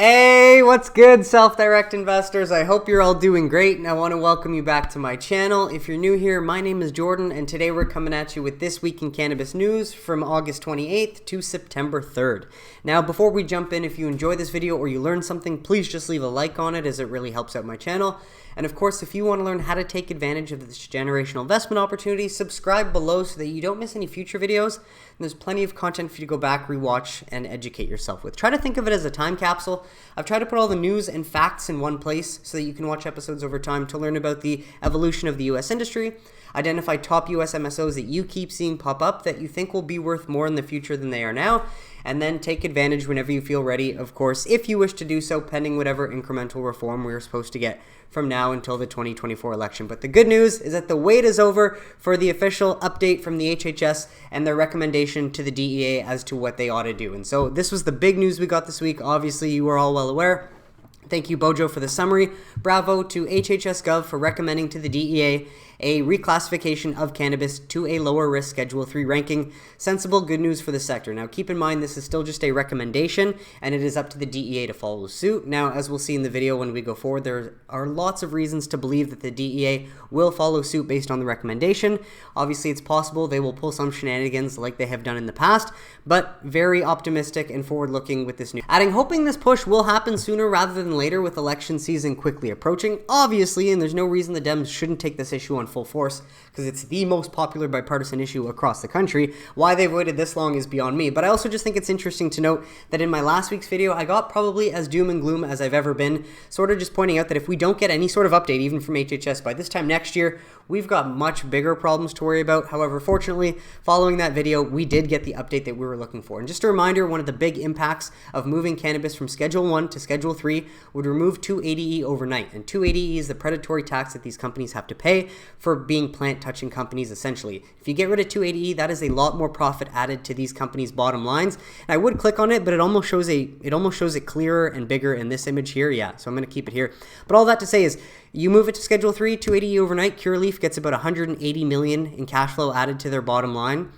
Hey, what's good, self-direct investors? I hope you're all doing great, and I want to welcome you back to my channel. If you're new here, my name is Jordan, and today we're coming at you with This Week in Cannabis news from August 28th to September 3rd. Now, before we jump in, if you enjoy this video or you learn something, please just leave a like on it as it really helps out my channel. And of course, if you want to learn how to take advantage of this generational investment opportunity, subscribe below so that you don't miss any future videos. And there's plenty of content for you to go back, rewatch, and educate yourself with. Try to think of it as a time capsule. I've tried to put all the news and facts in one place so that you can watch episodes over time to learn about the evolution of the U.S. industry, identify top U.S. MSOs that you keep seeing pop up that you think will be worth more in the future than they are now, and then take advantage whenever you feel ready, of course, if you wish to do so, pending whatever incremental reform we're supposed to get from now until the 2024 election. But the good news is that the wait is over for the official update from the HHS and their recommendation to the DEA as to what they ought to do. And so this was the big news we got this week. Obviously, you are all well aware. Thank you, BoJo, for the summary. Bravo to HHS Gov for recommending to the DEA a reclassification of cannabis to a lower risk Schedule 3 ranking. Sensible, good news for the sector. Now, keep in mind, this is still just a recommendation, and it is up to the DEA to follow suit. Now, as we'll see in the video when we go forward, there are lots of reasons to believe that the DEA will follow suit based on the recommendation. Obviously, it's possible they will pull some shenanigans like they have done in the past, but very optimistic and forward-looking with this news. Adding, hoping this push will happen sooner rather than later with election season quickly approaching, obviously, and there's no reason the Dems shouldn't take this issue on full force because it's the most popular bipartisan issue across the country. Why they've waited this long is beyond me, but I also just think it's interesting to note that in my last week's video, I got probably as doom and gloom as I've ever been, sort of just pointing out that if we don't get any sort of update, even from HHS, by this time next year, we've got much bigger problems to worry about. However, fortunately, following that video, we did get the update that we were looking for. And just a reminder, one of the big impacts of moving cannabis from Schedule 1 to Schedule 3 would remove 280E overnight. And 280E is the predatory tax that these companies have to pay for being plant-touching companies, essentially. If you get rid of 280E, that is a lot more profit added to these companies' bottom lines. And I would click on it, but it almost shows it clearer and bigger in this image here. Yeah, so I'm going to keep it here. But all that to say is, you move it to Schedule 3, 280E overnight, Curaleaf gets about $180 million in cash flow added to their bottom line.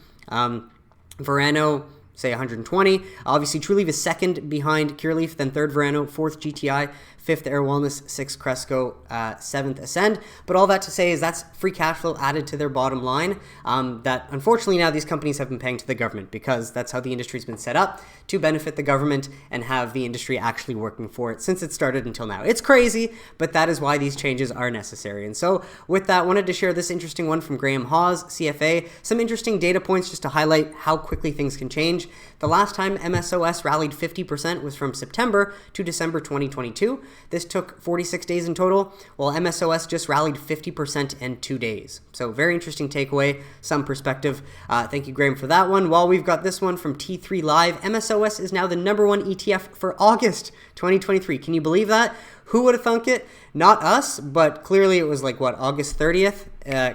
Verano, say 120. Obviously, Trulieve is second behind Curaleaf, then third Verano, fourth GTI, fifth Air Wellness, sixth Cresco, seventh Ascend. But all that to say is that's free cash flow added to their bottom line that unfortunately now these companies have been paying to the government because that's how the industry's been set up, to benefit the government and have the industry actually working for it since it started until now. It's crazy, but that is why these changes are necessary. And so with that, I wanted to share this interesting one from Graham Hawes, CFA. Some interesting data points just to highlight how quickly things can change. The last time MSOS rallied 50% was from September to December 2022. This took 46 days in total, while MSOS just rallied 50% in 2 days. So very interesting takeaway, some perspective. Thank you, Graham, for that one. While we've got this one from T3 Live, MSOS is now the #1 ETF for August 2023. Can you believe that? Who would have thunk it? Not us, but clearly it was like, what, August 30th?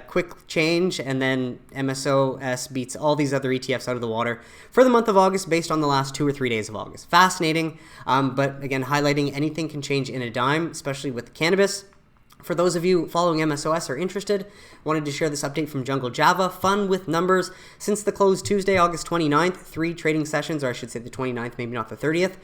Quick change, and then MSOS beats all these other ETFs out of the water for the month of August based on the last 2 or 3 days of August. Fascinating, but again, highlighting anything can change in a dime, especially with cannabis. For those of you following MSOS or interested, wanted to share this update from Jungle Java. Fun with numbers. Since the close Tuesday, August 29th, 3 trading sessions, or I should say the 29th, maybe not the 30th,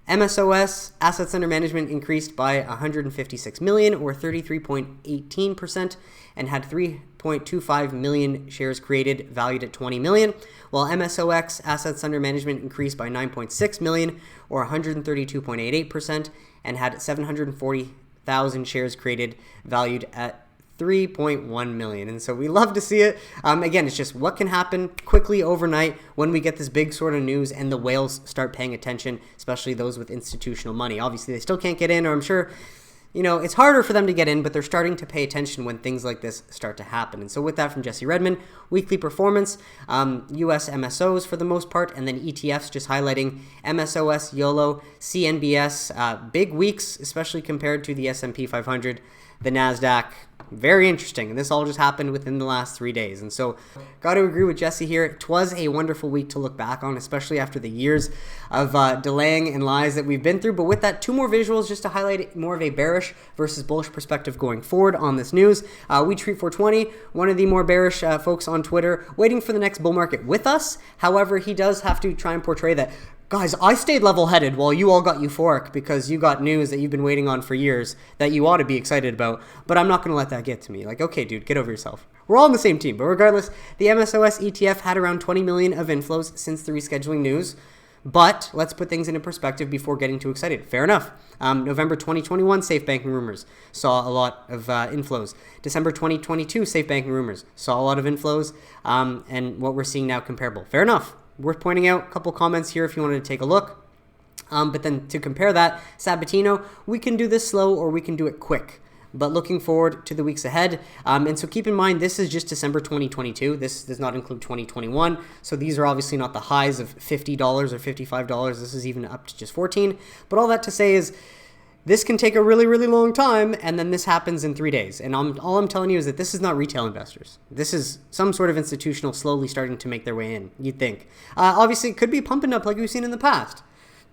MSOS assets under management increased by 156 million or 33.18% and had 3.25 million shares created valued at 20 million, while MSOX assets under management increased by 9.6 million or 132.88% and had 740,000 shares created valued at 3.1 million. And so we love to see it. Again, it's just what can happen quickly overnight when we get this big sort of news and the whales start paying attention, especially those with institutional money. Obviously, they still can't get in, or I'm sure, you know, it's harder for them to get in, but they're starting to pay attention when things like this start to happen. And so with that, from Jesse Redmond, weekly performance, US MSOs for the most part, and then ETFs, just highlighting MSOS, YOLO, CNBS, big weeks, especially compared to the S&P 500, the Nasdaq. Very interesting, and this all just happened within the last 3 days. And so got to agree with Jesse here. It was a wonderful week to look back on, especially after the years of delaying and lies that we've been through. But with that, 2 more visuals just to highlight more of a bearish versus bullish perspective going forward on this news. We treat 420, one of the more bearish folks on Twitter, waiting for the next bull market with us. However, he does have to try and portray that guys, I stayed level-headed while you all got euphoric because you got news that you've been waiting on for years that you ought to be excited about, but I'm not going to let that get to me. Like, okay, dude, get over yourself. We're all on the same team, but regardless, the MSOS ETF had around 20 million of inflows since the rescheduling news. But let's put things into perspective before getting too excited. Fair enough. November 2021, safe banking rumors saw a lot of inflows. December 2022, safe banking rumors saw a lot of inflows. And what we're seeing now comparable. Fair enough. Worth pointing out a couple comments here if you wanted to take a look. But then to compare that, Sabatino, we can do this slow or we can do it quick. But looking forward to the weeks ahead. And so keep in mind, this is just December 2022. This does not include 2021. So these are obviously not the highs of $50 or $55. This is even up to just $14. But all that to say is this can take a really, really long time. And then this happens in 3 days. And all I'm telling you is that this is not retail investors. This is some sort of institutional slowly starting to make their way in, you'd think. Obviously, it could be pumping up like we've seen in the past.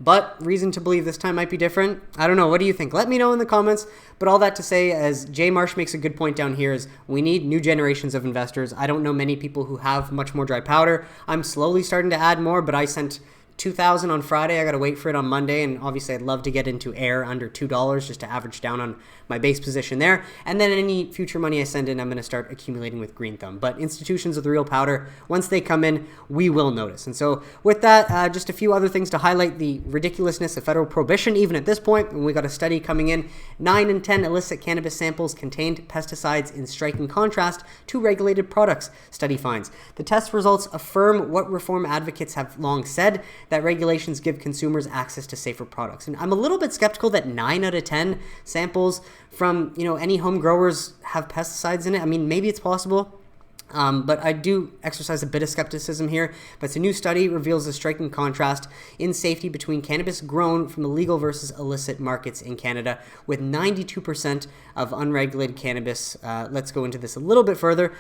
But reason to believe this time might be different. I don't know. What do you think? Let me know in the comments. But all that to say, as Jay Marsh makes a good point down here, is we need new generations of investors. I don't know many people who have much more dry powder. I'm slowly starting to add more, but I sent 2,000 on Friday. I got to wait for it on Monday. And obviously, I'd love to get into air under $2 just to average down on my base position there. And then any future money I send in, I'm going to start accumulating with Green Thumb. But institutions with real powder, once they come in, we will notice. And so with that, just a few other things to highlight the ridiculousness of federal prohibition, even at this point. And we got a study coming in. 9 in 10 illicit cannabis samples contained pesticides, in striking contrast to regulated products, study finds. The test results affirm what reform advocates have long said, that regulations give consumers access to safer products. And I'm a little bit skeptical that 9 out of 10 samples from, any home growers have pesticides in it. I mean, maybe it's possible. But I do exercise a bit of skepticism here. But it's a new study reveals a striking contrast in safety between cannabis grown from illegal versus illicit markets in Canada, with 92% of unregulated cannabis, let's go into this a little bit further,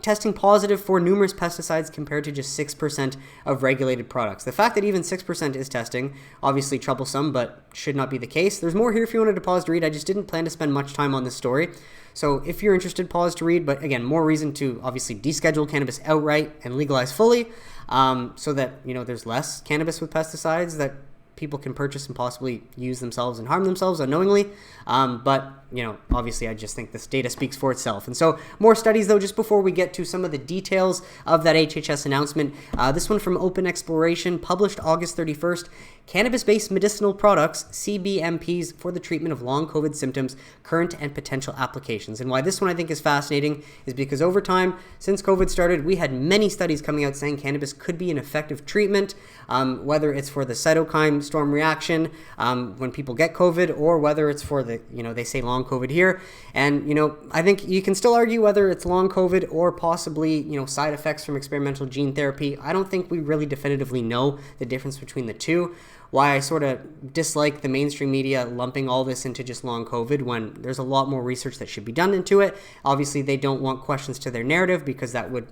testing positive for numerous pesticides compared to just 6% of regulated products. The fact that even 6% is testing, obviously troublesome, but should not be the case. There's more here if you wanted to pause to read. I just didn't plan to spend much time on this story. So if you're interested, pause to read. But again, more reason to obviously deschedule cannabis outright and legalize fully, so that, there's less cannabis with pesticides that people can purchase and possibly use themselves and harm themselves unknowingly. But, obviously I just think this data speaks for itself. And so more studies, though, just before we get to some of the details of that HHS announcement. This one from Open Exploration, published August 31st. Cannabis-based medicinal products, CBMPs, for the treatment of long COVID symptoms, current and potential applications. And why this one I think is fascinating is because over time, since COVID started, we had many studies coming out saying cannabis could be an effective treatment, whether it's for the cytokine storm reaction when people get COVID, or whether it's for the, they say long COVID here. And, I think you can still argue whether it's long COVID or possibly, side effects from experimental gene therapy. I don't think we really definitively know the difference between the two. Why I sort of dislike the mainstream media lumping all this into just long COVID when there's a lot more research that should be done into it. Obviously, they don't want questions to their narrative because that would,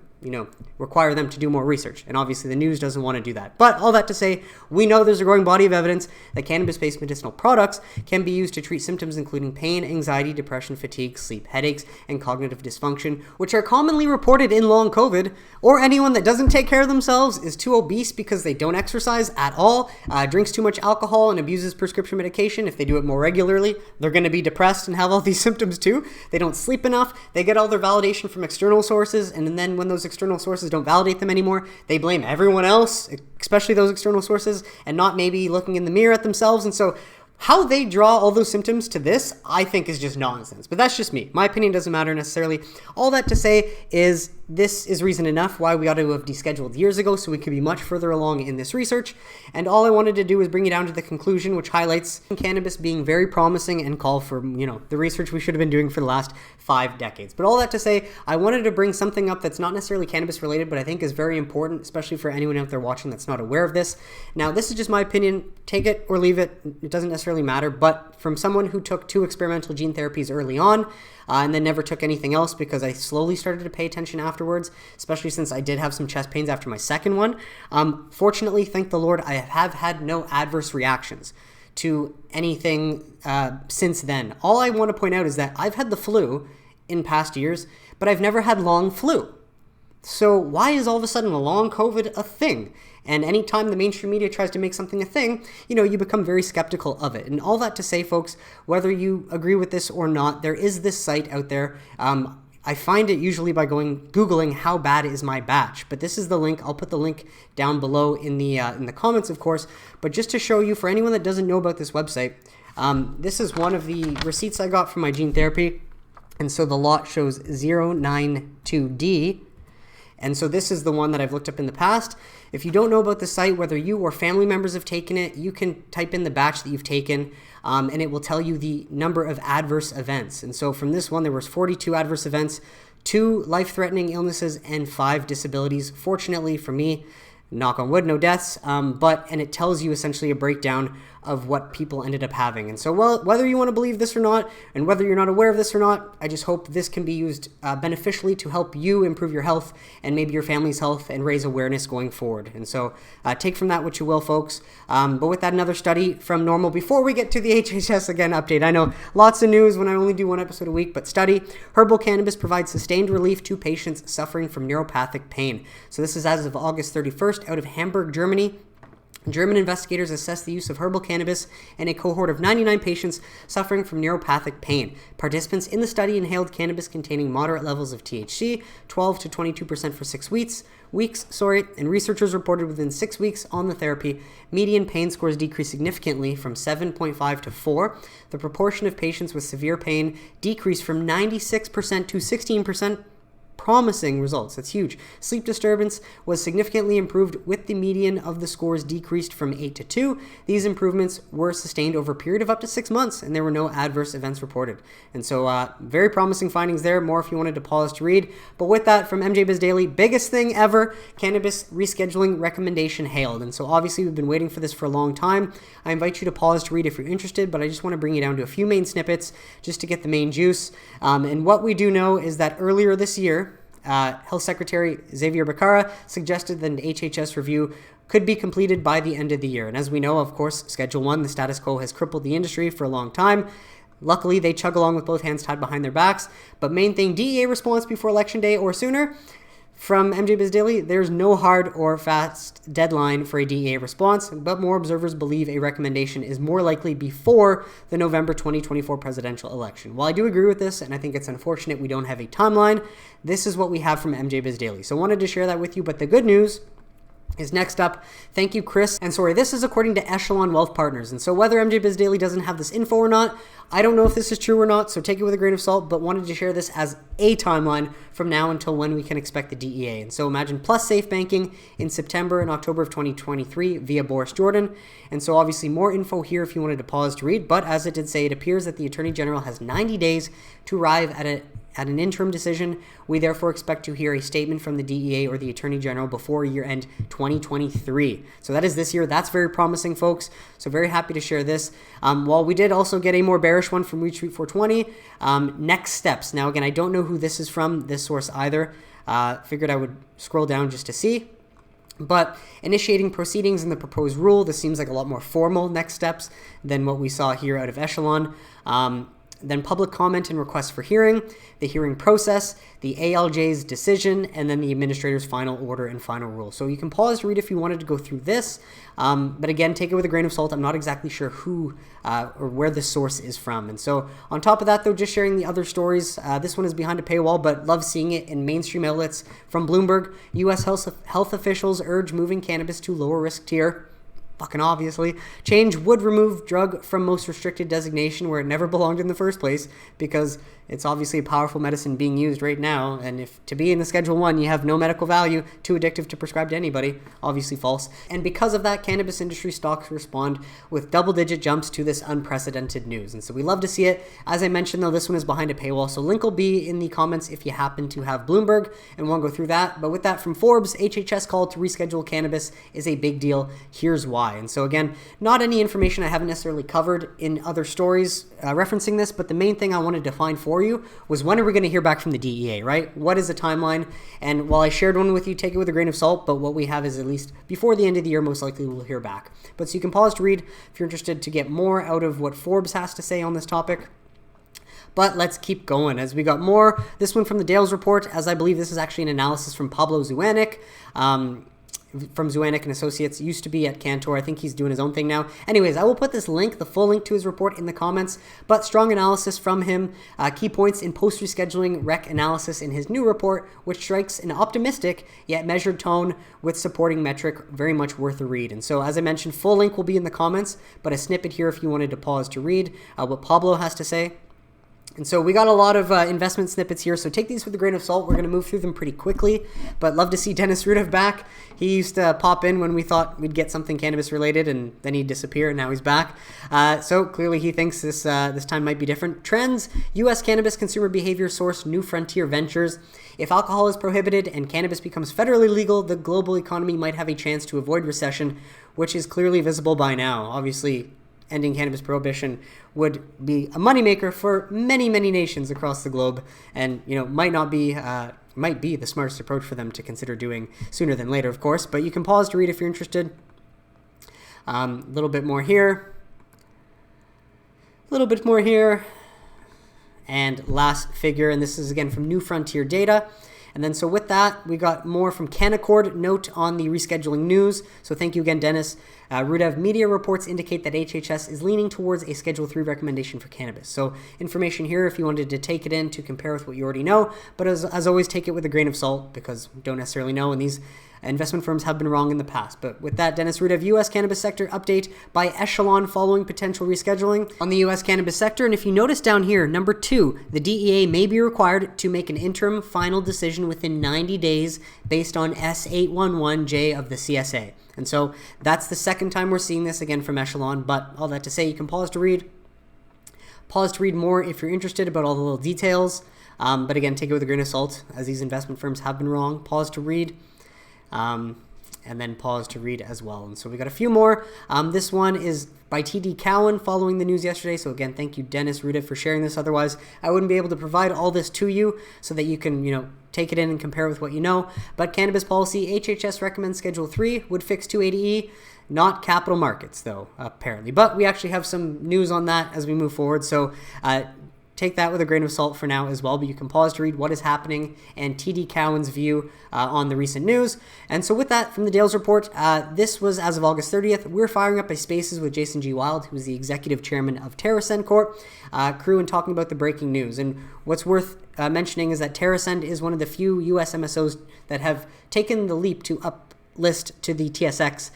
require them to do more research. And obviously, the news doesn't want to do that. But all that to say, we know there's a growing body of evidence that cannabis-based medicinal products can be used to treat symptoms including pain, anxiety, depression, fatigue, sleep, headaches, and cognitive dysfunction, which are commonly reported in long COVID, or anyone that doesn't take care of themselves, is too obese because they don't exercise at all, drinks too much alcohol, and abuses prescription medication. If they do it more regularly, they're going to be depressed and have all these symptoms too. They don't sleep enough. They get all their validation from external sources, and then when those external sources don't validate them anymore, they blame everyone else, especially those external sources, and not maybe looking in the mirror at themselves. And so how they draw all those symptoms to this, I think, is just nonsense. But that's just me. My opinion doesn't matter necessarily. All that to say is this is reason enough why we ought to have descheduled years ago so we could be much further along in this research. And all I wanted to do is bring you down to the conclusion, which highlights cannabis being very promising and call for, the research we should have been doing for the last 5 decades. But all that to say, I wanted to bring something up that's not necessarily cannabis related, but I think is very important, especially for anyone out there watching that's not aware of this. Now, this is just my opinion. Take it or leave it. It doesn't necessarily matter. But from someone who took 2 experimental gene therapies early on, and then never took anything else because I slowly started to pay attention afterwards, especially since I did have some chest pains after my second one. Fortunately, thank the Lord, I have had no adverse reactions to anything since then. All I want to point out is that I've had the flu in past years, but I've never had long flu. So why is all of a sudden long COVID a thing? And anytime the mainstream media tries to make something a thing, you become very skeptical of it. And all that to say, folks, whether you agree with this or not, there is this site out there. I find it usually by Googling how bad is my batch. But this is the link. I'll put the link down below in the comments, of course. But just to show you, for anyone that doesn't know about this website, this is one of the receipts I got from my gene therapy. And so the lot shows 092D. And so this is the one that I've looked up in the past. If you don't know about the site, whether you or family members have taken it, you can type in the batch that you've taken, and it will tell you the number of adverse events. And so from this one, there was 42 adverse events, 2 life-threatening illnesses, and 5 disabilities. Fortunately for me, knock on wood, no deaths, and it tells you essentially a breakdown of what people ended up having. And so, whether you want to believe this or not, and whether you're not aware of this or not, I just hope this can be used beneficially to help you improve your health and maybe your family's health and raise awareness going forward. And so, take from that what you will, folks. But with that, another study from Normal. Before we get to the HHS again update, I know lots of news when I only do one episode a week, but study, herbal cannabis provides sustained relief to patients suffering from neuropathic pain. So this is as of August 31st out of Hamburg, Germany. German investigators assessed the use of herbal cannabis in a cohort of 99 patients suffering from neuropathic pain. Participants in the study inhaled cannabis containing moderate levels of THC, 12 to 22% for 6 weeks, and researchers reported within 6 weeks on the therapy, median pain scores decreased significantly from 7.5 to 4. The proportion of patients with severe pain decreased from 96% to 16%. Promising results. That's huge. Sleep disturbance was significantly improved with the median of the scores decreased from 8 to 2. These improvements were sustained over a period of up to 6 months, and there were no adverse events reported. And so very promising findings there. More if you wanted to pause to read. But with that, from MJBizDaily, biggest thing ever, cannabis rescheduling recommendation hailed. And so obviously we've been waiting for this for a long time. I invite you to pause to read if you're interested, but I just want to bring you down to a few main snippets just to get the main juice. And what we do know is that earlier this year, Health Secretary Xavier Becerra suggested that an HHS review could be completed by the end of the year. And as we know, of course, Schedule 1, the status quo, has crippled the industry for a long time. Luckily, they chug along with both hands tied behind their backs. But main thing, DEA response before Election Day or sooner. From MJBizDaily, there's no hard or fast deadline for a DEA response, but more observers believe a recommendation is more likely before the November 2024 presidential election. While I do agree with this, and I think it's unfortunate we don't have a timeline, this is what we have from MJBizDaily. So I wanted to share that with you, but the good news is next up. Thank you, Chris. And sorry, this is according to Echelon Wealth Partners. And so whether MJBizDaily doesn't have this info or not, I don't know if this is true or not, so take it with a grain of salt, but wanted to share this as a timeline from now until when we can expect the DEA. And so imagine plus safe banking in September and October of 2023 via Boris Jordan. And so obviously more info here if you wanted to pause to read, but as it did say, it appears that the Attorney General has 90 days to arrive at an interim decision. We therefore expect to hear a statement from the DEA or the Attorney General before year-end 2023. So that is this year. That's very promising, folks. So very happy to share this. While we did also get a more bearish one from Retweet 420, next steps. Now, again, I don't know who this is from, this source either. Figured I would scroll down just to see. But initiating proceedings in the proposed rule, this seems like a lot more formal next steps than what we saw here out of Echelon. Then public comment and request for hearing, the hearing process, the ALJ's decision, and then the administrator's final order and final rule. So you can pause to read if you wanted to go through this. But again, take it with a grain of salt. I'm not exactly sure who or where the source is from. And so on top of that, though, just sharing the other stories. This one is behind a paywall, but love seeing it in mainstream outlets. From Bloomberg, U.S. health officials urge moving cannabis to lower risk tier. Fucking obviously. Change would remove drug from most restricted designation where it never belonged in the first place, because it's obviously a powerful medicine being used right now, and if to be in the Schedule 1 you have no medical value, too addictive to prescribe to anybody, obviously false. And because of that, cannabis industry stocks respond with double-digit jumps to this unprecedented news, and so we love to see it. As I mentioned, though, this one is behind a paywall, so link will be in the comments if you happen to have Bloomberg and want to go through that. But with that, from Forbes, HHS call to reschedule cannabis is a big deal. Here's why. And so again, not any information I haven't necessarily covered in other stories referencing this, but the main thing I wanted to find for you was, when are we going to hear back from the DEA, right? What is the timeline? And while I shared one with you, take it with a grain of salt, but what we have is at least before the end of the year, most likely we'll hear back. But so you can pause to read if you're interested to get more out of what Forbes has to say on this topic. But let's keep going as we got more. This one from the Dales report, as I believe this is actually an analysis from Pablo Zuanic. From Zuanic and Associates, used to be at Cantor. I think he's doing his own thing now. Anyways, I will put this link, the full link to his report, in the comments, but strong analysis from him. Key points in post-rescheduling rec analysis in his new report, which strikes an optimistic yet measured tone with supporting metric, very much worth a read. And so, as I mentioned, full link will be in the comments, but a snippet here if you wanted to pause to read what Pablo has to say. And so we got a lot of investment snippets here, so take these with a grain of salt. We're going to move through them pretty quickly, but love to see Dennis Rudev back. He used to pop in when we thought we'd get something cannabis related, and then he'd disappear, and now he's back. So clearly he thinks this time might be different. Trends, U.S. cannabis consumer behavior source, New Frontier Ventures. If alcohol is prohibited and cannabis becomes federally legal, the global economy might have a chance to avoid recession, which is clearly visible by now. Obviously, ending cannabis prohibition would be a moneymaker for many, many nations across the globe, and might be the smartest approach for them to consider doing sooner than later, of course. But you can pause to read if you're interested. A little bit more here. And last figure, and this is again from New Frontier Data. And then so with that, we got more from Cannacord, note on the rescheduling news. So thank you again, Dennis. Rudev, media reports indicate that HHS is leaning towards a Schedule 3 recommendation for cannabis. So information here if you wanted to take it in to compare with what you already know. But as always, take it with a grain of salt because we don't necessarily know, and these investment firms have been wrong in the past. But with that, Dennis Rudev, U.S. cannabis sector update by Echelon following potential rescheduling on the U.S. cannabis sector. And if you notice down here, number 2, the DEA may be required to make an interim final decision within 90 days based on S811J of the CSA. And so that's the second time we're seeing this again from Echelon. But all that to say, you can pause to read. Pause to read more if you're interested about all the little details. But again, take it with a grain of salt, as these investment firms have been wrong. Pause to read. And then pause to read as well. And so we got a few more. This one is by TD Cowen following the news yesterday. So again, thank you, Dennis Rudev, for sharing this. Otherwise, I wouldn't be able to provide all this to you so that you can, take it in and compare with what you know. But cannabis policy, HHS recommends Schedule 3 would fix 280E, not capital markets, though, apparently. But we actually have some news on that as we move forward. So take that with a grain of salt for now as well, but you can pause to read what is happening and TD Cowen's view on the recent news. And so with that, from the Dales report, this was as of August 30th. We're firing up a Spaces with Jason JWild, who's the executive chairman of TerraSend Corp. Crew, and talking about the breaking news. And what's worth mentioning is that TerraSend is one of the few US MSOs that have taken the leap to uplist to the TSX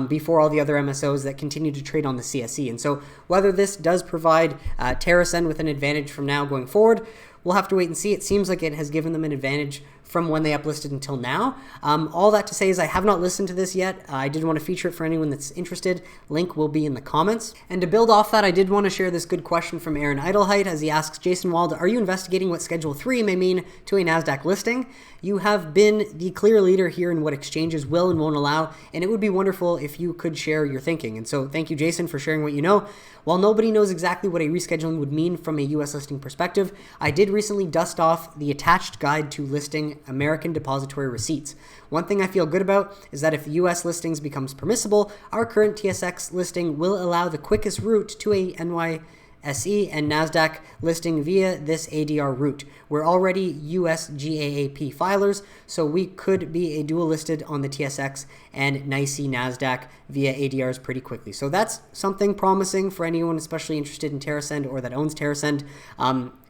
before all the other MSOs that continue to trade on the CSE. And so whether this does provide TerraSend with an advantage from now going forward, we'll have to wait and see. It seems like it has given them an advantage from when they uplisted until now. All that to say is I have not listened to this yet. I did want to feature it for anyone that's interested. Link will be in the comments. And to build off that, I did want to share this good question from Aaron Idleheit as he asks, Jason Wild, are you investigating what Schedule 3 may mean to a Nasdaq listing? You have been the clear leader here in what exchanges will and won't allow, and it would be wonderful if you could share your thinking. And so thank you, Jason, for sharing what you know. While nobody knows exactly what a rescheduling would mean from a U.S. listing perspective, I did recently dust off the attached guide to listing American depository receipts. One thing I feel good about is that if the U.S. listings becomes permissible, our current TSX listing will allow the quickest route to a NYSE and Nasdaq listing via this ADR route. We're already US GAAP filers, so we could be a dual listed on the TSX and NYSE Nasdaq via ADRs pretty quickly. So that's something promising for anyone especially interested in TerraSend or that owns TerraSend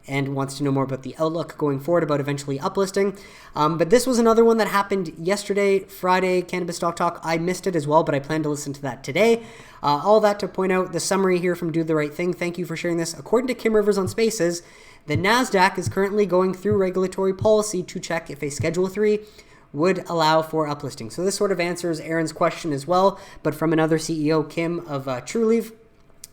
and wants to know more about the outlook going forward about eventually uplisting. But this was another one that happened yesterday, Friday, Cannabis Stock Talk. I missed it as well, but I plan to listen to that today. All that to point out the summary here from Do the Right Thing. Thank you for sharing this. According to Kim Rivers on Spaces, the Nasdaq is currently going through regulatory policy to check if a Schedule 3 would allow for uplisting. So this sort of answers Aaron's question as well, but from another CEO, Kim of TrueLeave.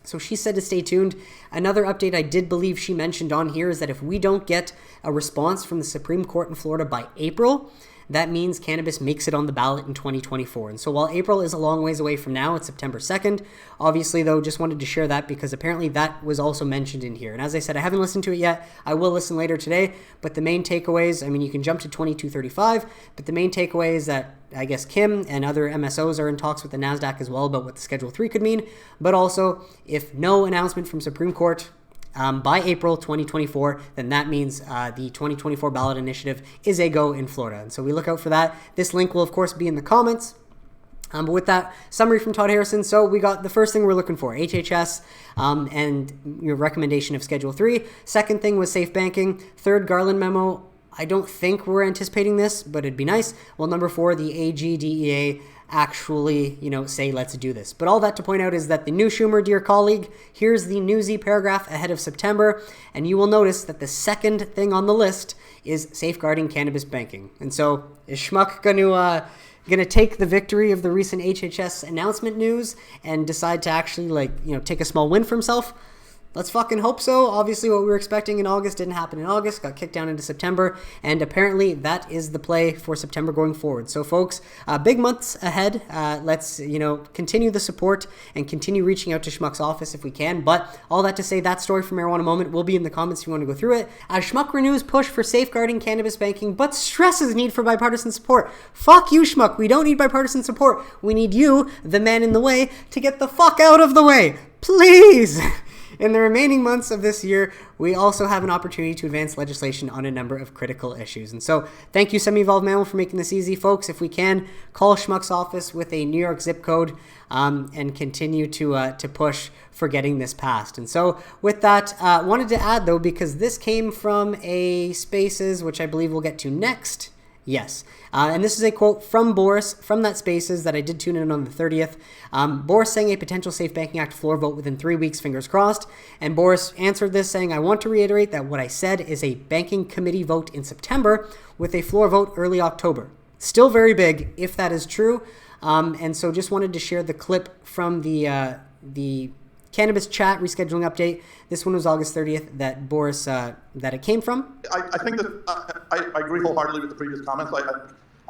So she said to stay tuned. Another update I did believe she mentioned on here is that if we don't get a response from the Supreme Court in Florida by April, that means cannabis makes it on the ballot in 2024. And so while April is a long ways away from now, it's September 2nd. Obviously, though, just wanted to share that because apparently that was also mentioned in here. And as I said, I haven't listened to it yet. I will listen later today. But the main takeaways, I mean, you can jump to 2235, but the main takeaway is that I guess Kim and other MSOs are in talks with the NASDAQ as well about what the Schedule 3 could mean. But also, if no announcement from Supreme Court by April 2024, then that means the 2024 ballot initiative is a go in Florida. And so we look out for that. This link will, of course, be in the comments. But with that summary from Todd Harrison, so we got the first thing we're looking for, HHS, and your recommendation of Schedule 3. Second thing was safe banking. Third, Garland memo. I don't think we're anticipating this, but it'd be nice. Well, number 4, the AG/DEA actually, say, let's do this. But all that to point out is that the new Schumer, dear colleague, here's the newsy paragraph ahead of September, and you will notice that the second thing on the list is safeguarding cannabis banking. And so is Schmuck going to take the victory of the recent HHS announcement news and decide to actually take a small win for himself? Let's fucking hope so. Obviously, what we were expecting in August didn't happen in August, got kicked down into September, and apparently that is the play for September going forward. So, folks, big months ahead. Let's, continue the support and continue reaching out to Schmuck's office if we can. But all that to say, that story from Marijuana Moment will be in the comments if you want to go through it. Schmuck Renews Push for safeguarding cannabis banking, but stresses need for bipartisan support. Fuck you, Schmuck. We don't need bipartisan support. We need you, the man in the way, to get the fuck out of the way. Please! In the remaining months of this year, we also have an opportunity to advance legislation on a number of critical issues. And so thank you, Semi-Evolved Mammal, for making this easy. Folks, if we can, call Schmuck's office with a New York zip code and continue to push for getting this passed. And so with that, wanted to add, though, because this came from a Spaces, which I believe we'll get to next. Yes. And this is a quote from Boris from that Spaces that I did tune in on the 30th. Boris saying a potential Safe Banking Act floor vote within 3 weeks, fingers crossed. And Boris answered this saying, I want to reiterate that what I said is a banking committee vote in September with a floor vote early October. Still very big if that is true. And so just wanted to share the clip from the Cannabis chat rescheduling update. This one was August 30th that Boris, that it came from. I think that I agree wholeheartedly with the previous comments.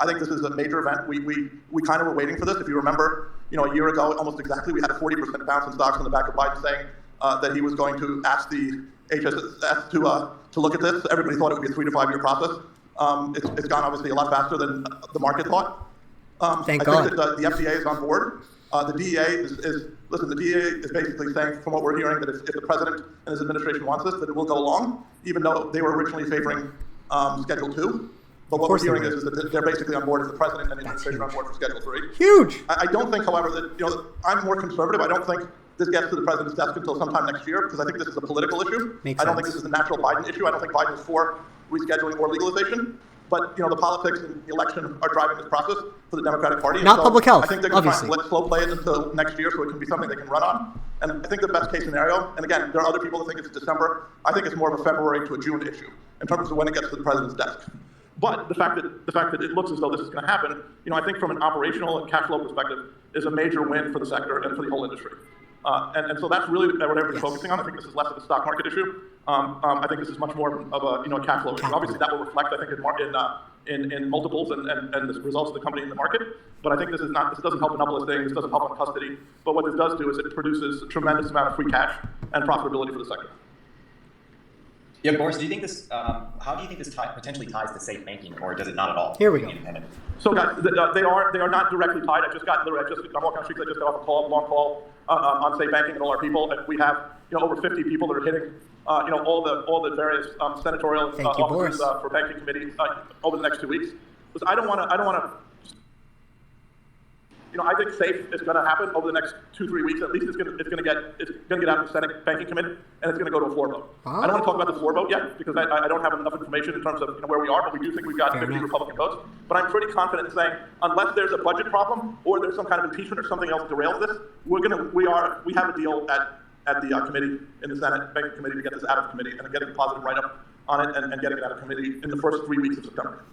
I think this is a major event. We kind of were waiting for this. If you remember, a year ago, almost exactly, we had a 40% bounce in stocks on the back of Biden saying that he was going to ask the HHS to look at this. Everybody thought it would be a 3 to 5 year process. It's gone obviously a lot faster than the market thought. Thank God. I think that the FDA is on board. The DEA the DEA is basically saying, from what we're hearing, that if the president and his administration wants this, that it will go along, even though they were originally favoring Schedule 2. But what we're hearing is that they're basically on board as the president and the administration are on board for Schedule 3. Huge! I don't think, however, that, I'm more conservative. I don't think this gets to the president's desk until sometime next year, because I think this is a political issue. I don't think this is a natural Biden issue. I don't think Biden is for rescheduling or legalization. But, the politics and the election are driving this process for the Democratic Party. Not public health, I think they're going to try and let slow play it until next year so it can be something they can run on. And I think the best case scenario, and again, there are other people that think it's December, I think it's more of a February to a June issue in terms of when it gets to the president's desk. But the fact that it looks as though this is going to happen, I think from an operational and cash flow perspective, is a major win for the sector and for the whole industry. And so that's really what everybody's focusing on. I think this is less of a stock market issue. I think this is much more of a cash flow issue. Obviously, that will reflect, I think, in multiples and the results of the company in the market. But I think this doesn't help in uplisting. This doesn't help on custody. But what this does do is it produces a tremendous amount of free cash and profitability for the sector. Yeah, Boris, do you think this? How do you think this potentially ties to safe banking, or does it not at all? Here we go. So, guys, they are not directly tied. I'm walking on the streets. I just got off a long call on safe banking and all our people, and we have over 50 people that are hitting all the various senatorial offices for banking committee over the next 2 weeks. Because I don't want to. I think safe is going to happen over the next 2-3 weeks. At least it's going to get out of the Senate Banking Committee, and it's going to go to a floor vote. I don't want to talk about the floor vote yet because I don't have enough information in terms of where we are, but we do think we've got 50 Republican votes. But I'm pretty confident in saying, unless there's a budget problem or there's some kind of impeachment or something else derails this, we have a deal at the committee in the Senate Banking Committee to get this out of committee and getting a positive write-up on it and getting it out of committee in the first 3 weeks of September.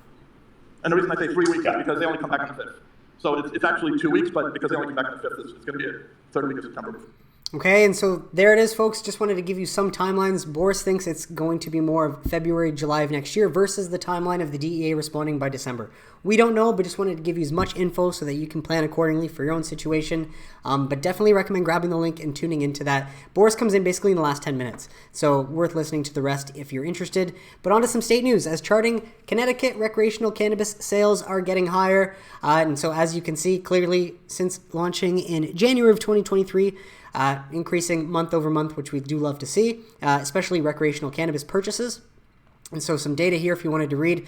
And the reason I say 3 weeks is because they only come back on the 5th. So it's actually 2 weeks, but because they only come back on the 5th, it's going to be a third week of September. Okay, and so there it is, folks. Just wanted to give you some timelines. Boris thinks it's going to be more of February, July of next year versus the timeline of the DEA responding by December. We don't know, but just wanted to give you as much info so that you can plan accordingly for your own situation. But definitely recommend grabbing the link and tuning into that. Boris comes in basically in the last 10 minutes, so worth listening to the rest if you're interested. But on to some state news. As charting, Connecticut recreational cannabis sales are getting higher. And so as you can see, clearly, since launching in January of 2023, increasing month over month, which we do love to see, especially recreational cannabis purchases. And so some data here if you wanted to read.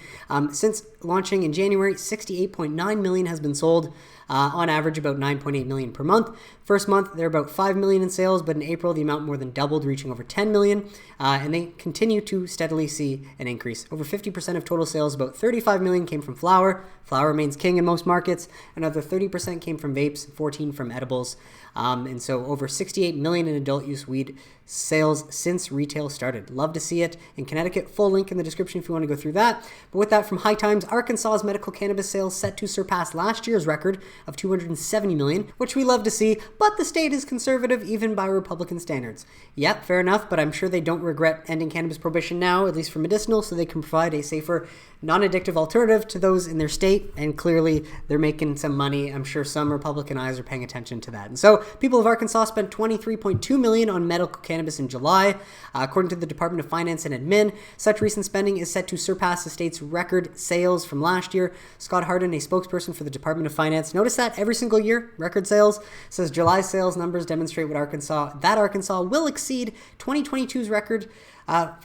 Since launching in January, 68.9 million has been sold, on average about 9.8 million per month. First month, they're about 5 million in sales, but in April, the amount more than doubled, reaching over 10 million. And they continue to steadily see an increase. Over 50% of total sales, about 35 million came from flower. Flower remains king in most markets. Another 30% came from vapes, 14 from edibles. And so over 68 million in adult use weed sales since retail started. Love to see it. In Connecticut, full link in the description if you want to go through that. But with that, from High Times, Arkansas's medical cannabis sales set to surpass last year's record of 270 million, which we love to see, but the state is conservative even by Republican standards. Yep, fair enough, but I'm sure they don't regret ending cannabis prohibition now, at least for medicinal, so they can provide a safer, non-addictive alternative to those in their state, and clearly they're making some money. I'm sure some Republican eyes are paying attention to that. And so people of Arkansas spent 23.2 million on medical cannabis in July. According to the Department of Finance and Admin, such recent spending is set to surpass the state's record sales from last year. Scott Harden, a spokesperson for the Department of Finance, notice that every single year, record sales, says July sales numbers demonstrate Arkansas will exceed 2022's record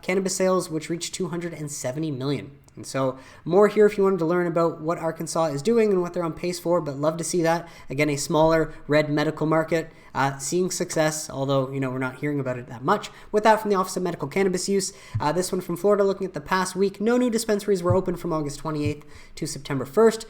cannabis sales, which reached 270 million. And so more here if you wanted to learn about what Arkansas is doing and what they're on pace for, but love to see that. Again, a smaller red medical market seeing success, although, we're not hearing about it that much. With that, from the Office of Medical Cannabis Use, this one from Florida, looking at the past week, no new dispensaries were open from August 28th to September 1st,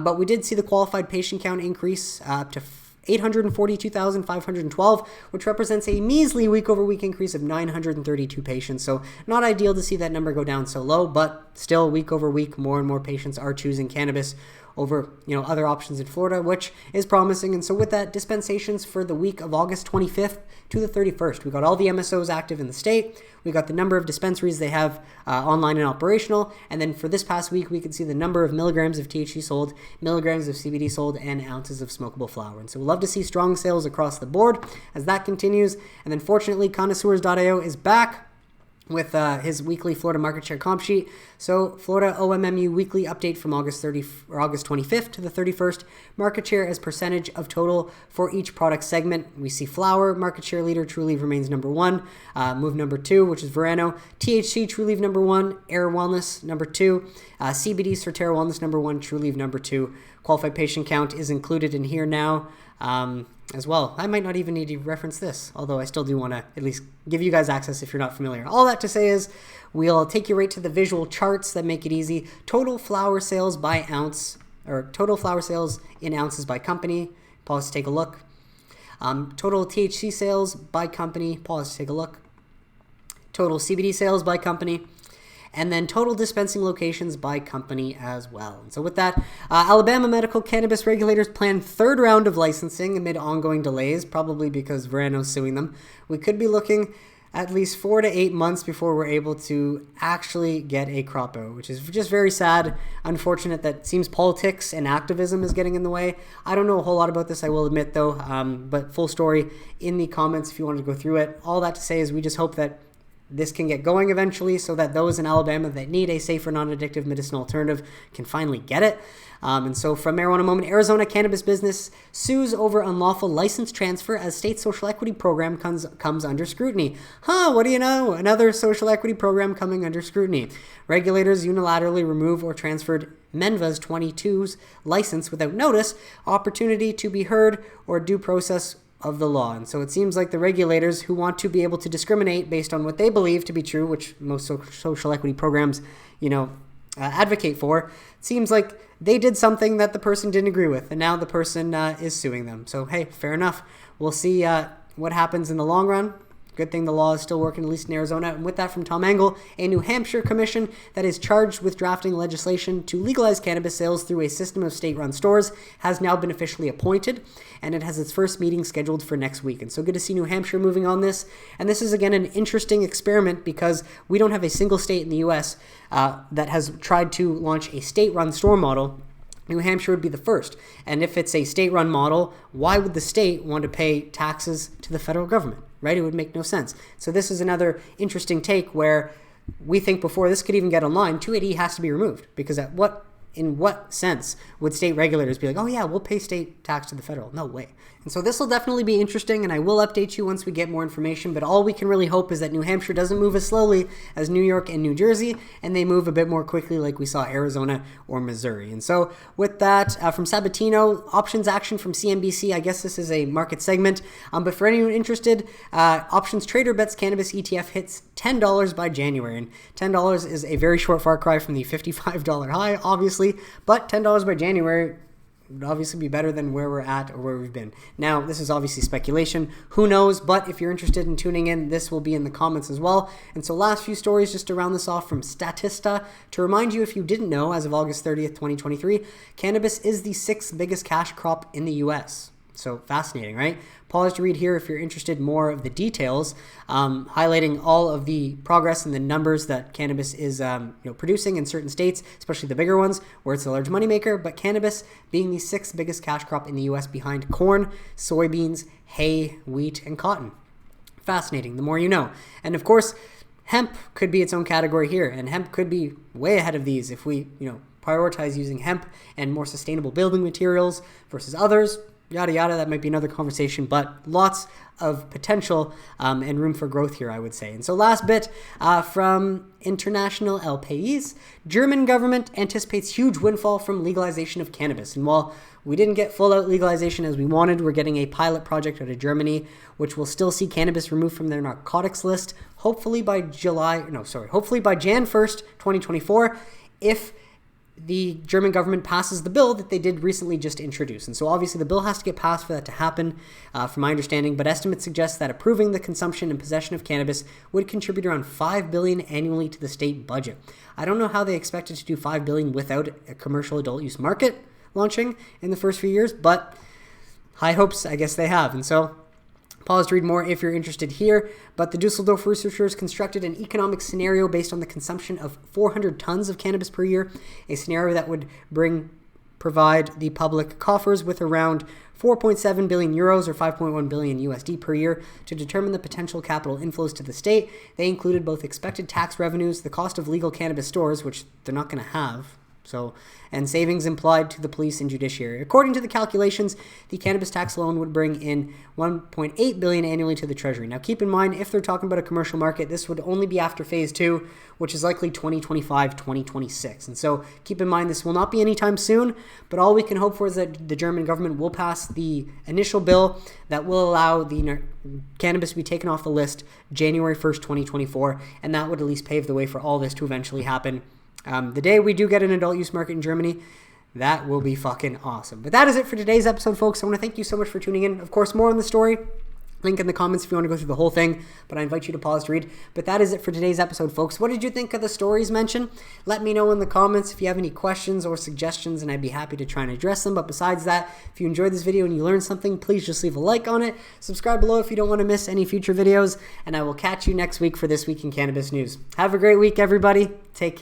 but we did see the qualified patient count increase up to 842,512, which represents a measly week-over-week increase of 932 patients. So not ideal to see that number go down so low, but still week-over-week, more and more patients are choosing cannabis over, other options in Florida, which is promising. And so with that, dispensations for the week of August 25th to the 31st, we got all the MSOs active in the state. We got the number of dispensaries they have online and operational. And then for this past week, we could see the number of milligrams of THC sold, milligrams of CBD sold, and ounces of smokable flower. And so we'll love to see strong sales across the board as that continues. And then fortunately, Connoisseurs.io is back with his weekly Florida market share comp sheet. So Florida OMMU weekly update from August 25th to the 31st. Market share as percentage of total for each product segment. We see flower, market share leader, Trulieve remains number 1. Move number 2, which is Verano. THC, Trulieve number 1. Air Wellness number 2. CBD, Surterra Wellness number 1. Trulieve number 2. Qualified patient count is included in here now. As well. I might not even need to reference this, although I still do want to at least give you guys access if you're not familiar. All that to say is we'll take you right to the visual charts that make it easy. Total flower sales by ounce, or total flower sales in ounces by company. Pause to take a look. Total THC sales by company. Pause to take a look. Total CBD sales by company. And then total dispensing locations by company as well. And so with that, Alabama medical cannabis regulators plan third round of licensing amid ongoing delays, probably because Verano's suing them. We could be looking at least 4 to 8 months before we're able to actually get a crop out, which is just very sad. Unfortunate that seems politics and activism is getting in the way. I don't know a whole lot about this, I will admit though, but full story in the comments if you want to go through it. All that to say is we just hope that this can get going eventually so that those in Alabama that need a safer, non-addictive medicinal alternative can finally get it. And so from Marijuana Moment, Arizona cannabis business sues over unlawful license transfer as state social equity program comes under scrutiny. What do you know? Another social equity program coming under scrutiny. Regulators unilaterally remove or transferred Menva's 22's license without notice, opportunity to be heard, or due process of the law. And so it seems like the regulators who want to be able to discriminate based on what they believe to be true, which most social equity programs, advocate for, it seems like they did something that the person didn't agree with, and now the person is suing them. So, hey, fair enough. We'll see what happens in the long run. Good thing the law is still working, at least in Arizona. And with that, from Tom Engel, a New Hampshire commission that is charged with drafting legislation to legalize cannabis sales through a system of state-run stores has now been officially appointed, and it has its first meeting scheduled for next week. And so good to see New Hampshire moving on this. And this is, again, an interesting experiment because we don't have a single state in the U.S. That has tried to launch a state-run store model. New Hampshire would be the first. And if it's a state-run model, why would the state want to pay taxes to the federal government? Right? It would make no sense. So this is another interesting take where we think before this could even get online, 280 has to be removed because at what in what sense would state regulators be like, oh yeah, we'll pay state tax to the federal? No way. And so this will definitely be interesting, and I will update you once we get more information, but all we can really hope is that New Hampshire doesn't move as slowly as New York and New Jersey, and they move a bit more quickly like we saw Arizona or Missouri. And so with that, from Sabatino, options action from CNBC, I guess this is a market segment, but for anyone interested, options trader bets cannabis ETF hits $10 by January, and $10 is a very short far cry from the $55 high, obviously, but $10 by January would obviously be better than where we're at or where we've been. Now, this is obviously speculation. Who knows? But if you're interested in tuning in, this will be in the comments as well. And so last few stories, just to round this off from Statista. To remind you, if you didn't know, as of August 30th, 2023, cannabis is the 6th biggest cash crop in the U.S. So fascinating, right? Pause to read here if you're interested more of the details, highlighting all of the progress and the numbers that cannabis is producing in certain states, especially the bigger ones where it's a large moneymaker, but cannabis being the 6th biggest cash crop in the U.S. behind corn, soybeans, hay, wheat, and cotton. Fascinating, the more you know. And of course, hemp could be its own category here, and hemp could be way ahead of these if we prioritize using hemp and more sustainable building materials versus others. Yada yada, that might be another conversation, but lots of potential and room for growth here, I would say. And so last bit from International El País, German government anticipates huge windfall from legalization of cannabis. And while we didn't get full out legalization as we wanted, we're getting a pilot project out of Germany, which will still see cannabis removed from their narcotics list, hopefully by Jan 1st, 2024, if the German government passes the bill that they did recently just introduce. And so obviously the bill has to get passed for that to happen, from my understanding, but estimates suggest that approving the consumption and possession of cannabis would contribute around $5 billion annually to the state budget. I don't know how they expected to do $5 billion without a commercial adult use market launching in the first few years, but high hopes, I guess they have. And so pause to read more if you're interested here, but the Dusseldorf researchers constructed an economic scenario based on the consumption of 400 tons of cannabis per year, a scenario that would provide the public coffers with around 4.7 billion euros or 5.1 billion USD per year to determine the potential capital inflows to the state. They included both expected tax revenues, the cost of legal cannabis stores, which they're not going to have, and savings implied to the police and judiciary. According to the calculations, the cannabis tax alone would bring in $1.8 billion annually to the Treasury. Now, keep in mind, if they're talking about a commercial market, this would only be after Phase 2, which is likely 2025, 2026. And so keep in mind, this will not be anytime soon, but all we can hope for is that the German government will pass the initial bill that will allow the cannabis to be taken off the list January 1st, 2024, and that would at least pave the way for all this to eventually happen. The day we do get an adult use market in Germany, that will be fucking awesome. But that is it for today's episode, folks. I want to thank you so much for tuning in. Of course, more on the story. Link in the comments if you want to go through the whole thing, but I invite you to pause to read. But that is it for today's episode, folks. What did you think of the stories mentioned? Let me know in the comments if you have any questions or suggestions, and I'd be happy to try and address them. But besides that, if you enjoyed this video and you learned something, please just leave a like on it. Subscribe below if you don't want to miss any future videos, and I will catch you next week for This Week in Cannabis News. Have a great week, everybody. Take care.